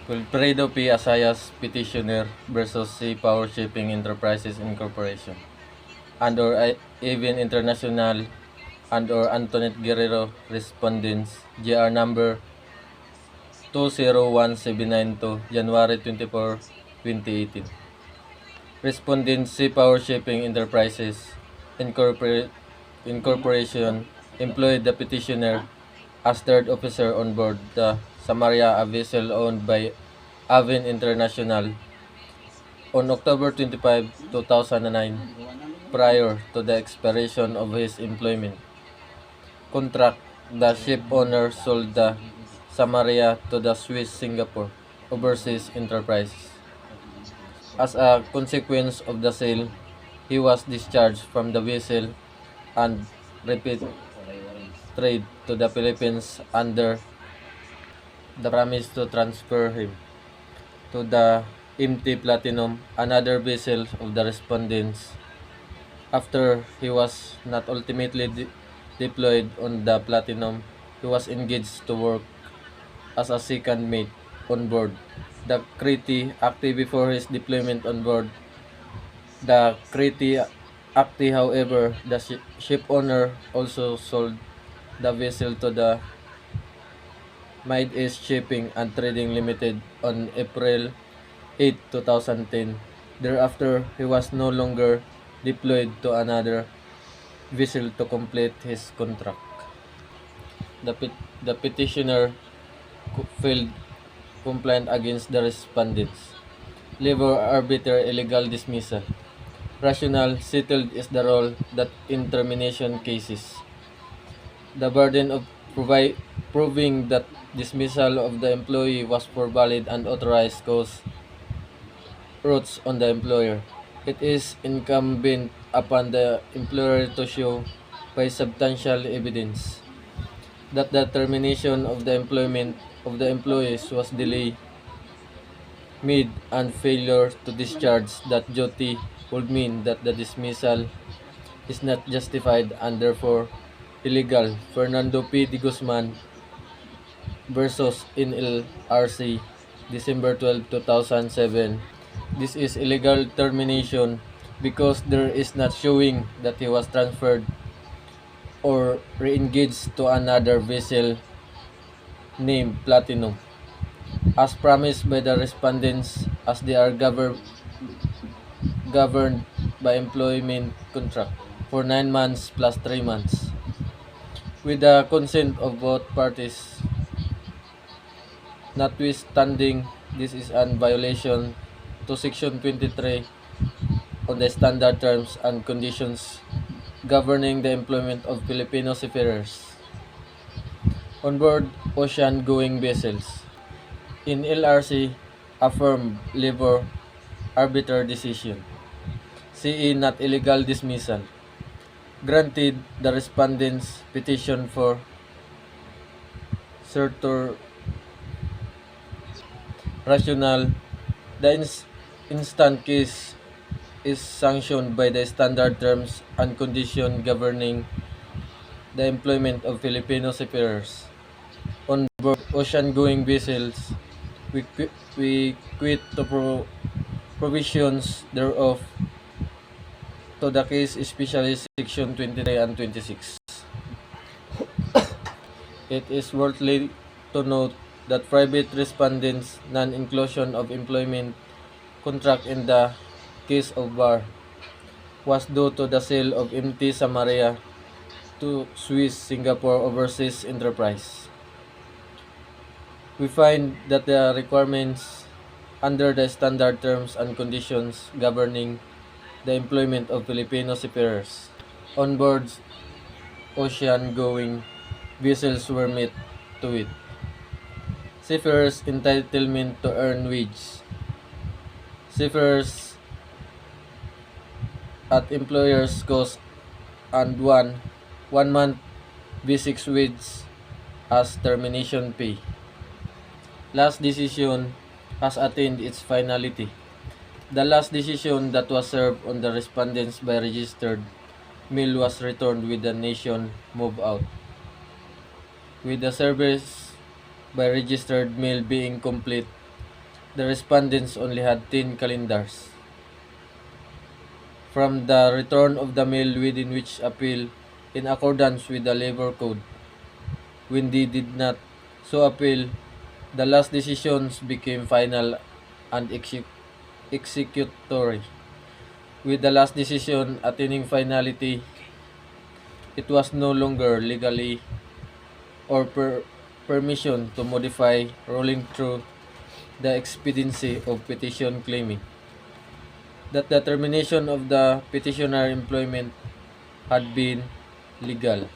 Wilfredo P. Asayas, petitioner versus Sea Power Shipping Enterprises Incorporation, and/or even International, and/or Antoinette Guerrero, respondents, GR number 201792, January 24, 2018. Respondents, Sea Power Shipping Enterprises Incorporation employed the petitioner as third officer on board the Samaria, a vessel owned by Avin International, on October 25, 2009, prior to the expiration of his employment contract. The ship owner sold the Samaria to the Swiss Singapore Overseas Enterprise. As a consequence of the sale, he was discharged from the vessel and repatriated to the Philippines under the promise to transfer him to the MT Platinum, another vessel of the respondents. After he was not ultimately deployed on the Platinum, he was engaged to work as a second mate on board the Crete Acti before his deployment on board the Crete Acti. However, the ship owner also sold the vessel to the Mid East Shipping and Trading Limited on April 8, 2010. Thereafter, he was no longer deployed to another vessel to complete his contract. The petitioner filed complaint against the respondents. Labor arbiter illegal dismissal. Rational settled is the role that in termination cases, the burden of proving that dismissal of the employee was for valid and authorized cause rests on the employer. It is incumbent upon the employer to show by substantial evidence that the termination of the employment of the employees was delay made and failure to discharge that duty would mean that the dismissal is not justified and therefore illegal. Fernando P. de Guzman versus NLRC, December 12, 2007. This is illegal termination because there is not showing that he was transferred or re-engaged to another vessel named Platinum, as promised by the respondents, as they are governed by employment contract for 9 months plus 3 months with the consent of both parties. Notwithstanding, this is a violation to Section 23 on the standard terms and conditions governing the employment of Filipino seafarers on board ocean-going vessels. In LRC, affirmed labor arbiter decision. CE not illegal dismissal. Granted the respondent's petition for certiorari. Rational, the instant case is sanctioned by the standard terms and conditions governing the employment of Filipino seafarers on board ocean-going vessels. We quit the provisions thereof to the case, especially Section 23 and 26. It is worthy to note that private respondents' non-inclusion of employment contract in the case of Bar was due to the sale of MT Samaria to Swiss Singapore Overseas Enterprise. We find that the requirements under the standard terms and conditions governing the employment of Filipino seafarers on board ocean-going vessels were met to it. Seafarers' entitlement to earn wage. Seafarers at employer's cost and one month basic wage as termination pay. Last decision has attained its finality. The last decision that was served on the respondents by registered mail was returned with the nation move out, with the service by registered mail being complete the respondents only had 10 calendars. From the return of the mail within which appeal in accordance with the labor code. When they did not so appeal, the last decisions became final and executory. With the last decision attaining finality, it was no longer legally or permission to modify rolling through the expediency of petition claiming that the termination of the petitioner employment had been legal.